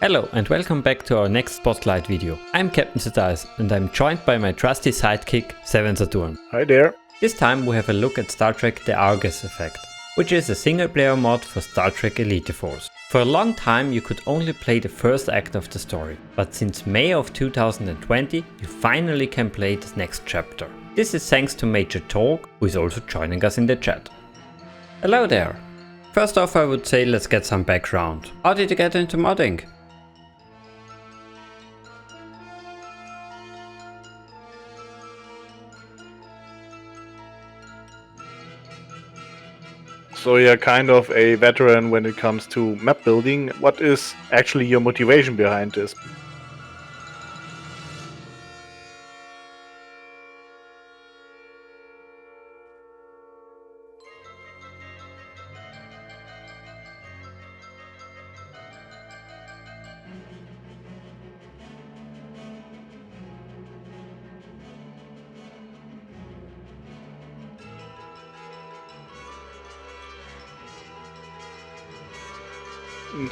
Hello and welcome back to our next Spotlight video. I'm Captain Sadice and I'm joined by my trusty sidekick, Seven Saturn. Hi there. This time we have a look at Star Trek The Argas effect, which is a single-player mod for Star Trek Elite Force. For a long time you could only play the first act of the story, but since May of 2020 you finally can play the next chapter. This is thanks to Major Tork, who is also joining us in the chat. Hello there! First off I would say let's get some background. How did you get into modding? So you're kind of a veteran when it comes to map building. What is actually your motivation behind this?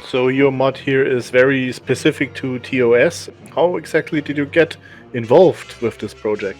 So your mod here is very specific to TOS. How exactly did you get involved with this project?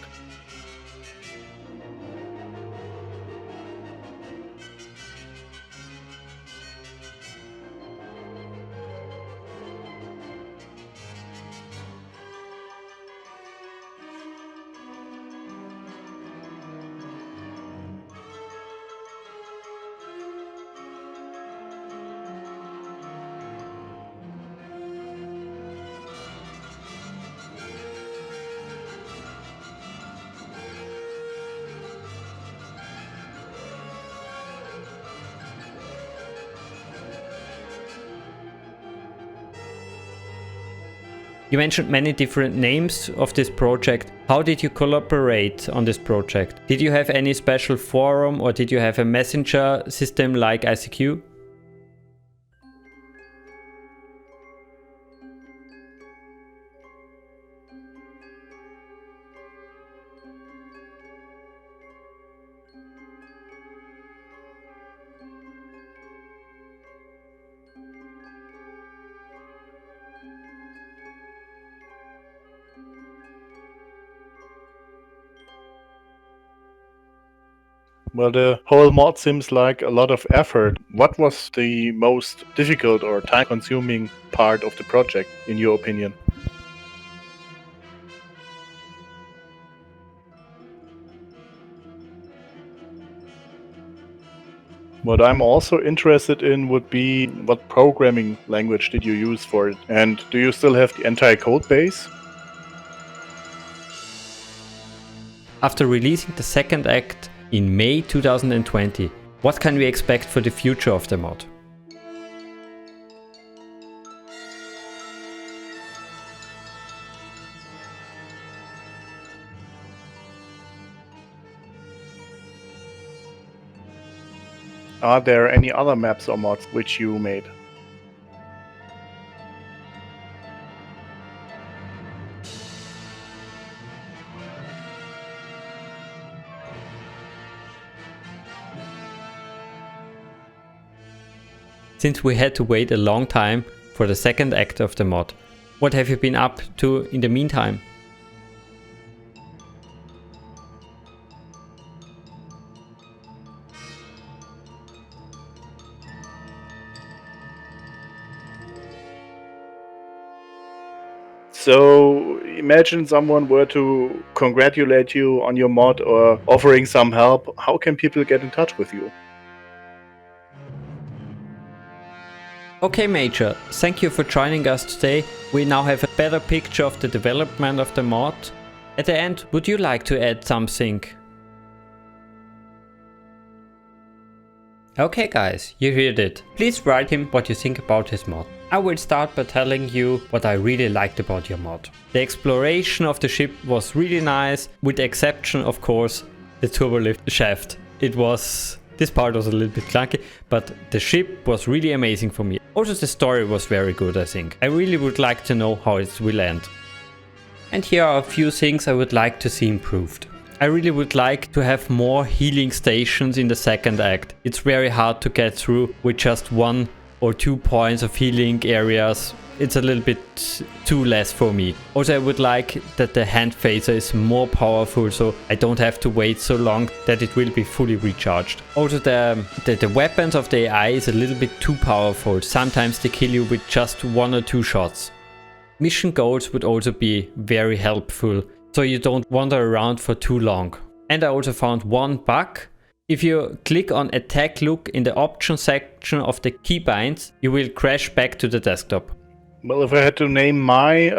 You mentioned many different names of this project. How did you collaborate on this project? Did you have any special forum or did you have a messenger system like ICQ? Well, the whole mod seems like a lot of effort. What was the most difficult or time-consuming part of the project, in your opinion? What I'm also interested in would be what programming language did you use for it? And do you still have the entire code base? After releasing the second act in May 2020, what can we expect for the future of the mod? Are there any other maps or mods which you made? Since we had to wait a long time for the second act of the mod, what have you been up to in the meantime? So imagine someone were to congratulate you on your mod or offering some help. How can people get in touch with you? Okay Major, thank you for joining us today. We now have a better picture of the development of the mod. At the end, would you like to add something? Okay guys, you heard it. Please write him what you think about his mod. I will start by telling you what I really liked about your mod. The exploration of the ship was really nice, with the exception of course the turbolift shaft. This part was a little bit clunky, but the ship was really amazing for me. Also the story was very good I think. I really would like to know how it will end. And here are a few things I would like to see improved. I really would like to have more healing stations in the second act. It's very hard to get through with just 1 or 2 points of healing areas it's a little bit too less for me. Also, I would like that the hand phaser is more powerful, so I don't have to wait so long that it will be fully recharged. Also, the weapons of the AI is a little bit too powerful. Sometimes they kill you with just 1 or 2 shots. Mission goals would also be very helpful, so you don't wander around for too long. And I also found one bug. If you click on attack look in the option section of the keybinds, you will crash back to the desktop. Well, if I had to name my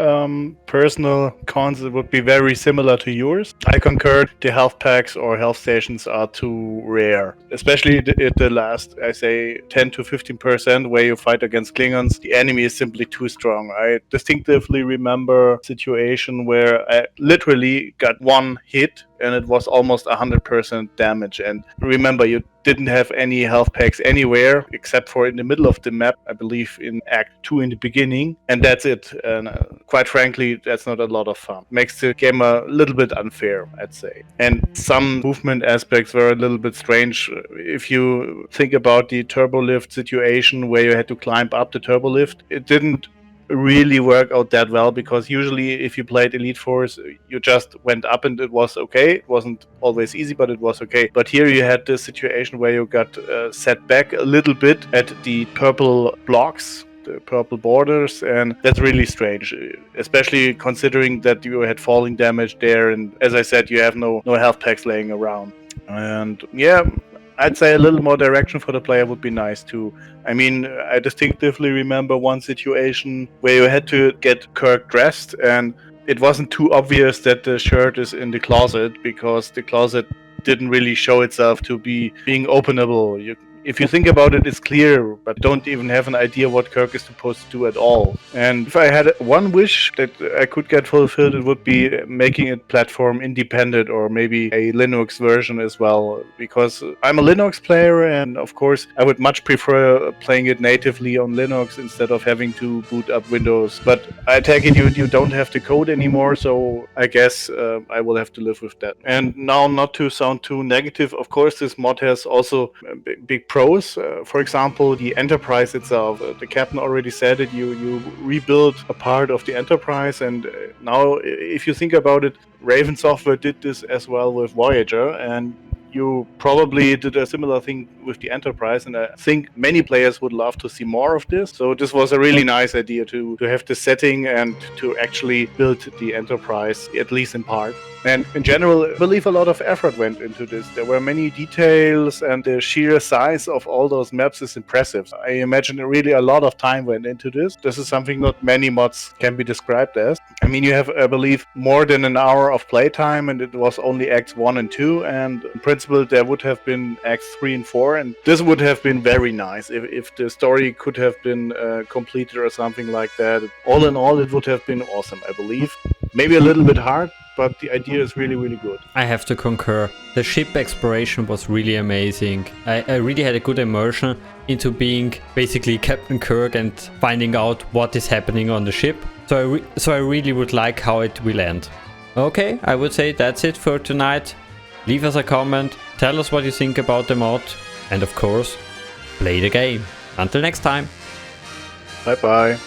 personal cons, it would be very similar to yours. I concur, the health packs or health stations are too rare. Especially at the last, I say, 10 to 15% where you fight against Klingons. The enemy is simply too strong. I distinctively remember a situation where I literally got one hit and it was almost 100% damage. And remember, you didn't have any health packs anywhere except for in the middle of the map, I believe in Act 2 in the beginning, and that's it. And quite frankly, that's not a lot of fun. Makes the game a little bit unfair, I'd say. And some movement aspects were a little bit strange. If you think about the turbo lift situation where you had to climb up the turbo lift, it didn't really work out that well, because usually if you played Elite Force, you just went up and it was okay. It wasn't always easy, but it was okay. But here you had this situation where you got set back a little bit at the purple blocks, the purple borders, and that's really strange, especially considering that you had falling damage there, and as I said, you have no health packs laying around. And yeah, I'd say a little more direction for the player would be nice too. I mean, I distinctively remember one situation where you had to get Kirk dressed and it wasn't too obvious that the shirt is in the closet, because the closet didn't really show itself to be being openable. If you think about it, it's clear, but don't even have an idea what Kirk is supposed to do at all. And if I had one wish that I could get fulfilled, it would be making it platform independent, or maybe a Linux version as well, because I'm a Linux player, and of course I would much prefer playing it natively on Linux instead of having to boot up Windows. But I take it you don't have to code anymore, so I guess I will have to live with that. And now, not to sound too negative, of course this mod has also big pros. For example, the Enterprise itself. The captain already said it, you rebuild a part of the Enterprise, and now if you think about it, Raven Software did this as well with Voyager, and you probably did a similar thing with the Enterprise, and I think many players would love to see more of this. So this was a really nice idea to have the setting and to actually build the Enterprise, at least in part. And in general, I believe a lot of effort went into this. There were many details, and the sheer size of all those maps is impressive. I imagine really a lot of time went into this. This is something not many mods can be described as. I mean, you have, I believe, more than an hour of playtime, and it was only Acts 1 and 2, and in principle there would have been Acts 3 and 4, and this would have been very nice if the story could have been completed or something like that. All in all, it would have been awesome, I believe. Maybe a little bit hard, but the idea is really, really good. I have to concur. The ship exploration was really amazing. I really had a good immersion into being basically Captain Kirk and finding out what is happening on the ship. So I really would like how it will end. Okay, I would say that's it for tonight. Leave us a comment, tell us what you think about the mod, and of course, play the game. Until next time. Bye bye.